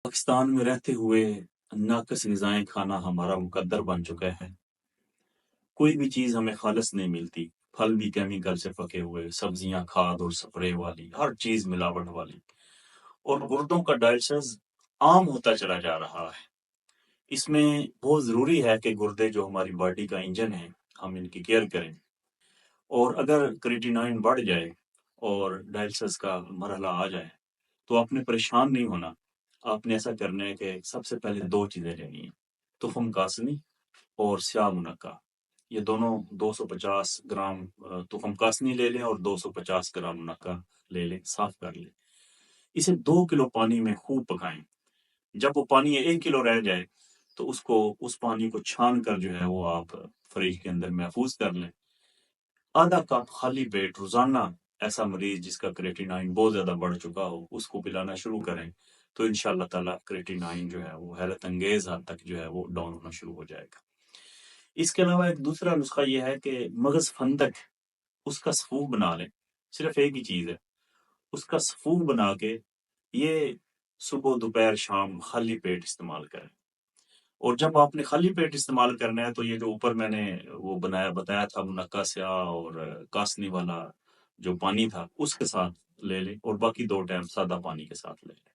پاکستان میں رہتے ہوئے ناقص غذائیں کھانا ہمارا مقدر بن چکا ہے۔ کوئی بھی چیز ہمیں خالص نہیں ملتی، پھل بھی کیمیکل سے پکے ہوئے، سبزیاں کھاد اور سپرے والی، ہر چیز ملاوٹ والی، اور گردوں کا ڈائلسس عام ہوتا چلا جا رہا ہے۔ اس میں بہت ضروری ہے کہ گردے جو ہماری باڈی کا انجن ہے، ہم ان کی کیئر کریں، اور اگر کریٹینائن بڑھ جائے اور ڈائلسس کا مرحلہ آ جائے تو آپ نے پریشان نہیں ہونا۔ آپ نے ایسا کرنا ہے کہ سب سے پہلے 2 چیزیں لینی ہیں، تخم کاسنی اور سیاہ منقع۔ یہ دونوں 250 گرام تخم کاسنی لے لیں اور 250 گرام منقع لے لیں، صاف کر لیں۔ اسے 2 کلو پانی میں خوب پکائیں۔ جب وہ پانی 1 کلو رہ جائے تو اس پانی کو چھان کر جو ہے وہ آپ فریج کے اندر محفوظ کر لیں۔ آدھا کپ خالی پیٹ روزانہ ایسا مریض جس کا کریٹینائن بہت زیادہ بڑھ چکا ہو اس کو پلانا شروع کریں تو انشاءاللہ تعالیٰ کریٹینائن جو ہے وہ حیرت انگیز حد تک جو ہے وہ ڈاؤن ہونا شروع ہو جائے گا۔ اس کے علاوہ ایک دوسرا نسخہ یہ ہے کہ مغز فندق، اس کا سفوف بنا لیں۔ صرف ایک ہی چیز ہے، اس کا سفوف بنا کے یہ صبح دوپہر شام خالی پیٹ استعمال کریں۔ اور جب آپ نے خالی پیٹ استعمال کرنا ہے تو یہ جو اوپر میں نے وہ بتایا تھا منقع سیاہ اور کاسنی والا جو پانی تھا اس کے ساتھ لے لیں، اور باقی 2 ٹائم سادہ پانی کے ساتھ لے لیں۔